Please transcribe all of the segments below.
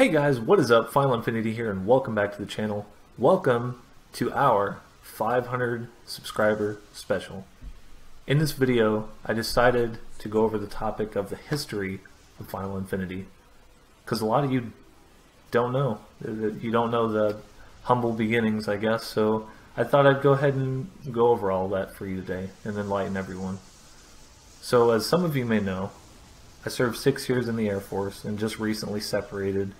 Hey guys, what is up? Final Infinity here and welcome back to the channel. Welcome to our 500 subscriber special. In this video, I decided to go over the topic of the history of Final Infinity because a lot of you don't know. You don't know the humble beginnings, I guess, so I thought I'd go ahead and go over all that for you today and enlighten everyone. So as some of you may know, I served 6 years in the Air Force and just recently separated.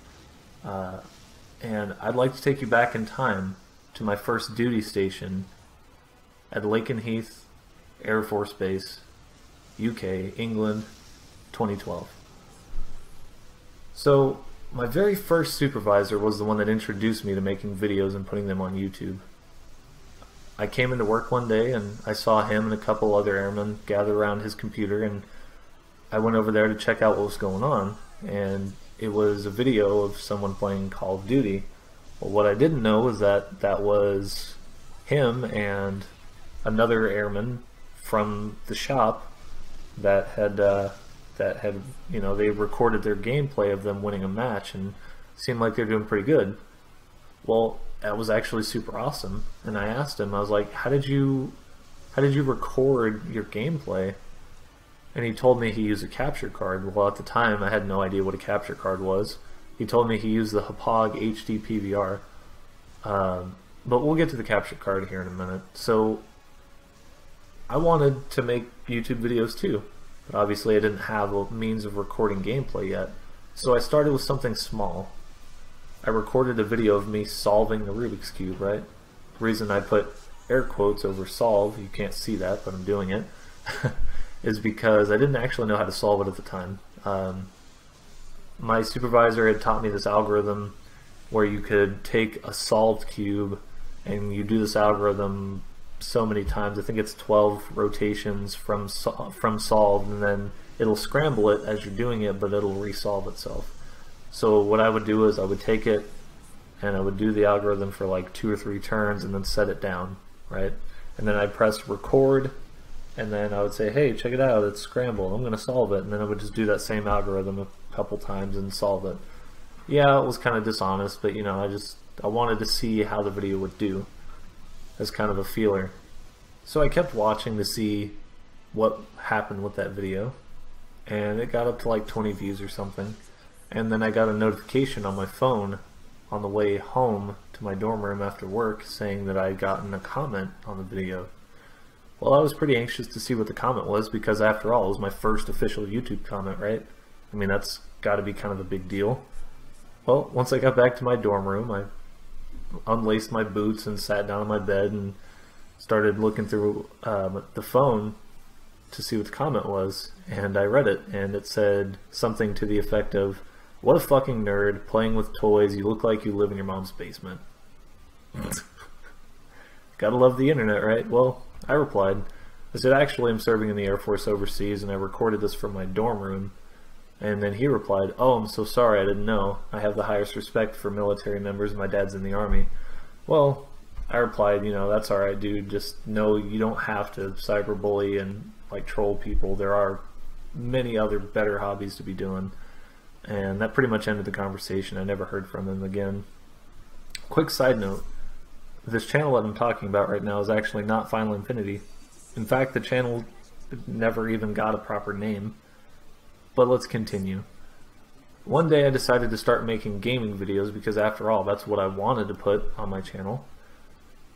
And I'd like to take you back in time to my first duty station at Lakenheath Air Force Base, UK, England, 2012. So my very first supervisor was the one that introduced me to making videos and putting them on YouTube. I came into work one day and I saw him and a couple other airmen gather around his computer, and I went over there to check out what was going on, and it was a video of someone playing Call of Duty. Well, what I didn't know was that that was him and another airman from the shop that had they recorded their gameplay of them winning a match and seemed like they're doing pretty good. Well, that was actually super awesome, and I asked him, I was like, how did you record your gameplay? And he told me he used a capture card. Well, at the time, I had no idea what a capture card was. He told me he used the Hauppauge HD PVR. But we'll get to the capture card here in a minute. So, I wanted to make YouTube videos too. But obviously I didn't have a means of recording gameplay yet. So I started with something small. I recorded a video of me solving the Rubik's Cube, right? The reason I put air quotes over solve, you can't see that, but I'm doing it. Is because I didn't actually know how to solve it at the time. My supervisor had taught me this algorithm where you could take a solved cube and you do this algorithm so many times. I think it's 12 rotations from solved, and then it'll scramble it as you're doing it, but it'll resolve itself. So what I would do is I would take it and I would do the algorithm for like 2 or 3 turns and then set it down, right? And then I'd press record, and then I would say, hey, check it out, it's scrambled, I'm going to solve it. And then I would just do that same algorithm a couple times and solve it. Yeah, it was kind of dishonest, but you know, I wanted to see how the video would do as kind of a feeler. So I kept watching to see what happened with that video, and it got up to like 20 views or something. And then I got a notification on my phone on the way home to my dorm room after work saying that I had gotten a comment on the video. Well, I was pretty anxious to see what the comment was because, after all, it was my first official YouTube comment, right? I mean, that's got to be kind of a big deal. Well, once I got back to my dorm room, I unlaced my boots and sat down on my bed and started looking through the phone to see what the comment was, and I read it, and it said something to the effect of, "What a fucking nerd, playing with toys, you look like you live in your mom's basement." Gotta love the internet, right? Well, I replied. I said, actually, I'm serving in the Air Force overseas and I recorded this from my dorm room. And then he replied, oh, I'm so sorry, I didn't know. I have the highest respect for military members and my dad's in the Army. Well, I replied, you know, that's alright, dude. Just know you don't have to cyberbully and like troll people. There are many other better hobbies to be doing. And that pretty much ended the conversation. I never heard from him again. Quick side note. This channel that I'm talking about right now is actually not Final Infinity. In fact, the channel never even got a proper name. But let's continue. One day I decided to start making gaming videos because, after all, that's what I wanted to put on my channel.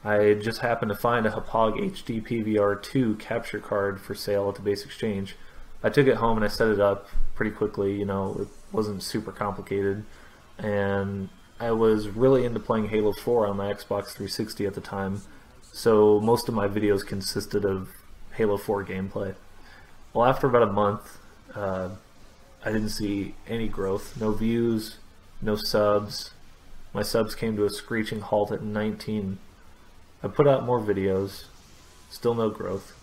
I just happened to find a Hauppauge HD PVR 2 capture card for sale at the Base Exchange. I took it home and I set it up pretty quickly. You know, it wasn't super complicated. And I was really into playing Halo 4 on my Xbox 360 at the time, so most of my videos consisted of Halo 4 gameplay. Well, after about a month, I didn't see any growth, no views, no subs. My subs came to a screeching halt at 19. I put out more videos, still no growth.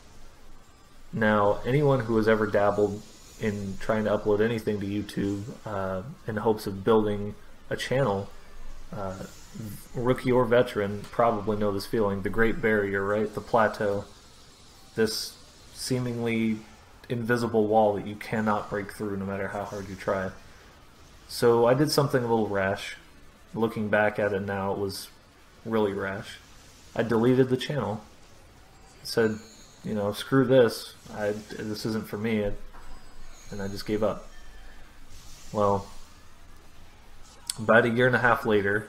Now, anyone who has ever dabbled in trying to upload anything to YouTube in hopes of building a channel, rookie or veteran, probably know this feeling. The Great Barrier, right? The plateau. This seemingly invisible wall that you cannot break through no matter how hard you try. So I did something a little rash. Looking back at it now, it was really rash. I deleted the channel. Said, you know, screw this. This isn't for me. And I just gave up. Well, about a year and a half later,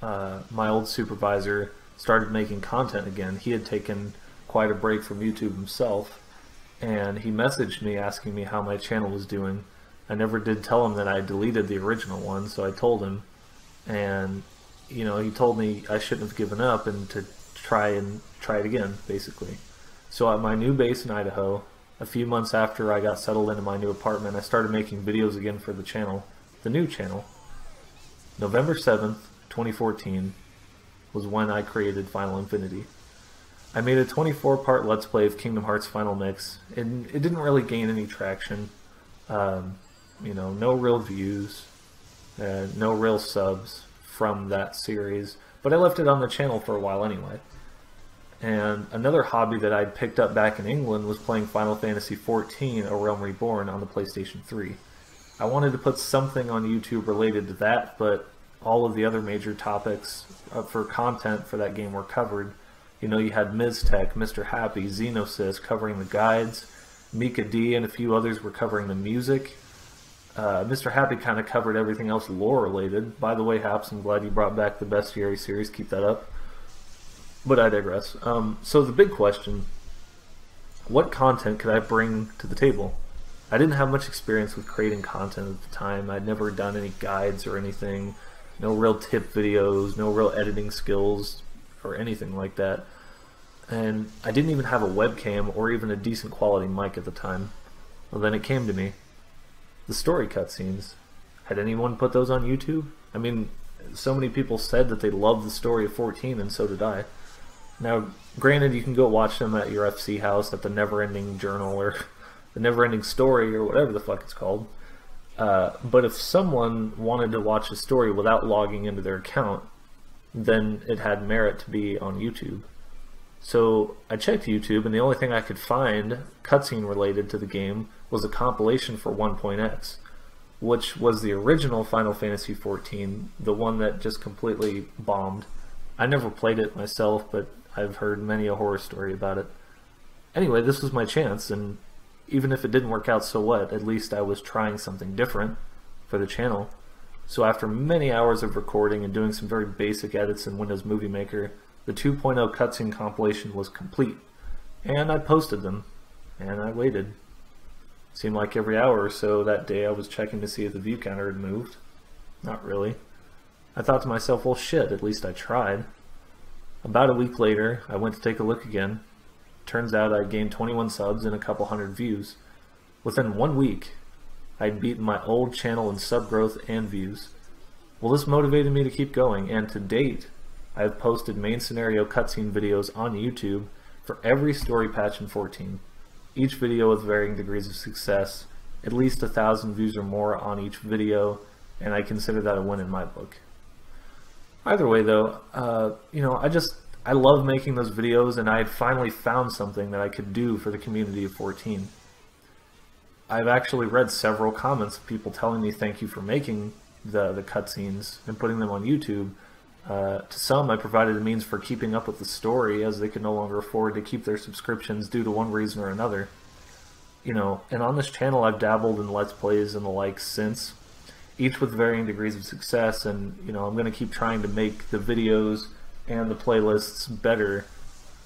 my old supervisor started making content again. He had taken quite a break from YouTube himself, and he messaged me asking me how my channel was doing. I never did tell him that I deleted the original one, so I told him, and you know, he told me I shouldn't have given up and to try it again, basically. So at my new base in Idaho, a few months after I got settled into my new apartment, I started making videos again for the channel, the new channel. November 7th, 2014 was when I created Final Infinity. I made a 24-part Let's Play of Kingdom Hearts Final Mix, and it didn't really gain any traction. You know, no real views, no real subs from that series, but I left it on the channel for a while anyway. And another hobby that I'd picked up back in England was playing Final Fantasy XIV: A Realm Reborn on the PlayStation 3. I wanted to put something on YouTube related to that, but all of the other major topics for content for that game were covered. You know, you had Miztech, Mr. Happy, Xenosys covering the guides, Mika D and a few others were covering the music. Mr. Happy kind of covered everything else lore related. By the way, Haps, I'm glad you brought back the Bestiary series. Keep that up. But I digress. So the big question, what content could I bring to the table? I didn't have much experience with creating content at the time. I'd never done any guides or anything. No real tip videos, no real editing skills or anything like that. And I didn't even have a webcam or even a decent quality mic at the time. Well, then it came to me. The story cutscenes. Had anyone put those on YouTube? I mean, so many people said that they loved the story of 14, and so did I. Now, granted, you can go watch them at your FC house at the Neverending Journal or the Neverending Story or whatever the fuck it's called. But if someone wanted to watch a story without logging into their account, then it had merit to be on YouTube. So I checked YouTube, and the only thing I could find cutscene related to the game was a compilation for 1.x, which was the original Final Fantasy XIV, the one that just completely bombed. I never played it myself, but I've heard many a horror story about it. Anyway, this was my chance, and even if it didn't work out, so what? At least I was trying something different for the channel. So after many hours of recording and doing some very basic edits in Windows Movie Maker, the 2.0 cutscene compilation was complete, and I posted them, and I waited. Seemed like every hour or so that day I was checking to see if the view counter had moved. Not really. I thought to myself, well shit, at least I tried. About a week later, I went to take a look again. Turns out I'd gained 21 subs and a couple hundred views. Within 1 week, I'd beaten my old channel in sub growth and views. Well, this motivated me to keep going, and to date, I've posted main scenario cutscene videos on YouTube for every story patch in 14. Each video with varying degrees of success, at least 1,000 views or more on each video, and I consider that a win in my book. Either way though, you know, I love making those videos, and I had finally found something that I could do for the community of 14. I've actually read several comments of people telling me thank you for making the cutscenes and putting them on YouTube. To some, I provided a means for keeping up with the story, as they could no longer afford to keep their subscriptions due to one reason or another. You know, and on this channel I've dabbled in Let's Plays and the like since, each with varying degrees of success, and you know, I'm going to keep trying to make the videos and the playlists better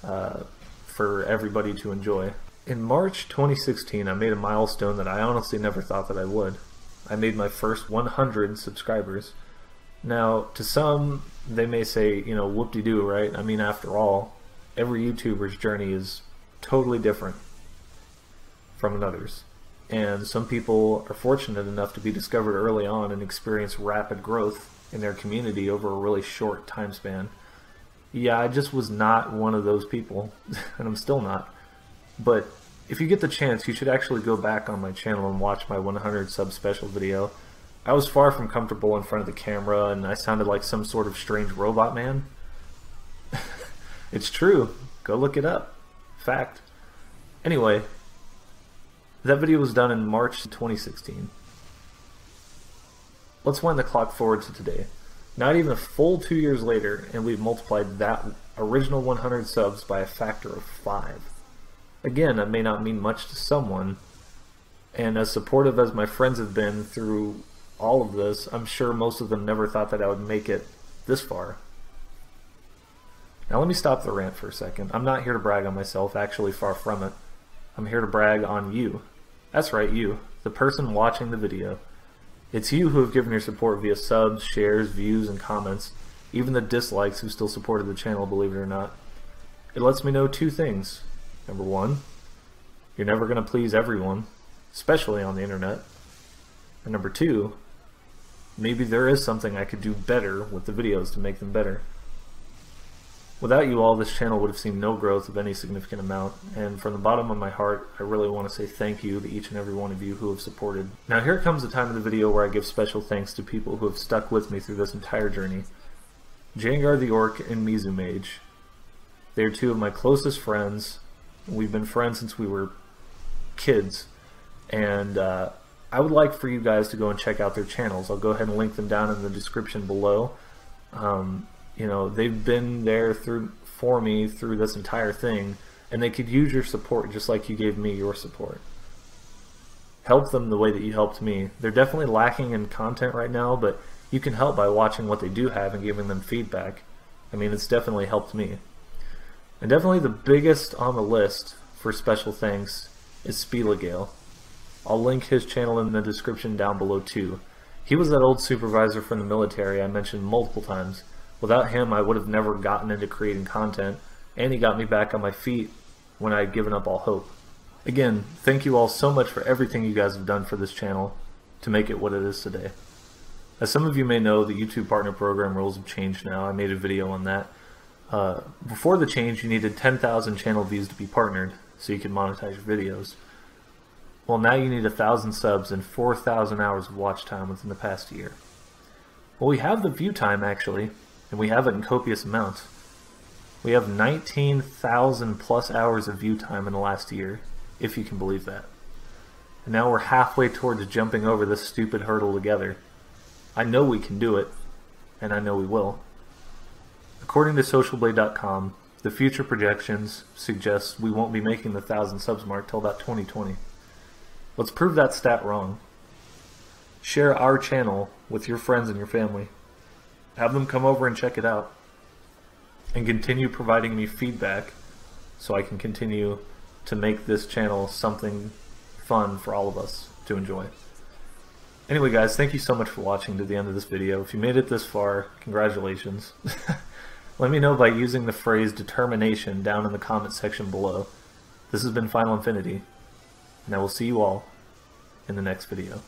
for everybody to enjoy. In March 2016, I made a milestone that I honestly never thought that I would. I made my first 100 subscribers. Now, to some, they may say, you know, whoop-de-doo, right? I mean, after all, every YouTuber's journey is totally different from another's. And some people are fortunate enough to be discovered early on and experience rapid growth in their community over a really short time span. Yeah, I just was not one of those people, and I'm still not. But if you get the chance, you should actually go back on my channel and watch my 100 sub special video. I was far from comfortable in front of the camera, and I sounded like some sort of strange robot man. It's true. Go look it up. Fact. Anyway, that video was done in March 2016. Let's wind the clock forward to today. Not even a full 2 years later, and we've multiplied that original 100 subs by a factor of 5. Again, that may not mean much to someone, and as supportive as my friends have been through all of this, I'm sure most of them never thought that I would make it this far. Now let me stop the rant for a second. I'm not here to brag on myself, actually far from it. I'm here to brag on you. That's right, you, the person watching the video. It's you who have given your support via subs, shares, views, and comments, even the dislikes who still supported the channel, believe it or not. It lets me know two things. Number one, you're never going to please everyone, especially on the internet. And number two, maybe there is something I could do better with the videos to make them better. Without you all, this channel would have seen no growth of any significant amount, and from the bottom of my heart, I really want to say thank you to each and every one of you who have supported. Now here comes the time of the video where I give special thanks to people who have stuck with me through this entire journey. Jangar the Orc and Mizu Mage. They are two of my closest friends. We've been friends since we were kids, and I would like for you guys to go and check out their channels. I'll go ahead and link them down in the description below. You know, they've been there for me through this entire thing, and they could use your support just like you gave me your support. Help them the way that you helped me. They're definitely lacking in content right now, but you can help by watching what they do have and giving them feedback. I mean, it's definitely helped me. And definitely the biggest on the list for special thanks is Spielegale. I'll link his channel in the description down below too. He was that old supervisor from the military I mentioned multiple times. Without him, I would have never gotten into creating content, and he got me back on my feet when I had given up all hope. Again, thank you all so much for everything you guys have done for this channel to make it what it is today. As some of you may know, the YouTube Partner Program rules have changed now. I made a video on that. Before the change, you needed 10,000 channel views to be partnered, so you could monetize your videos. Well, now you need 1,000 subs and 4,000 hours of watch time within the past year. Well, we have the view time, actually, and we have it in copious amounts. We have 19,000 plus hours of view time in the last year, if you can believe that. And now we're halfway towards jumping over this stupid hurdle together. I know we can do it, and I know we will. According to socialblade.com, the future projections suggest we won't be making the 1,000 subs mark till about 2020. Let's prove that stat wrong. Share our channel with your friends and your family. Have them come over and check it out. And continue providing me feedback so I can continue to make this channel something fun for all of us to enjoy. Anyway guys, thank you so much for watching to the end of this video. If you made it this far, congratulations. Let me know by using the phrase determination down in the comment section below. This has been Final Infinity, and I will see you all in the next video.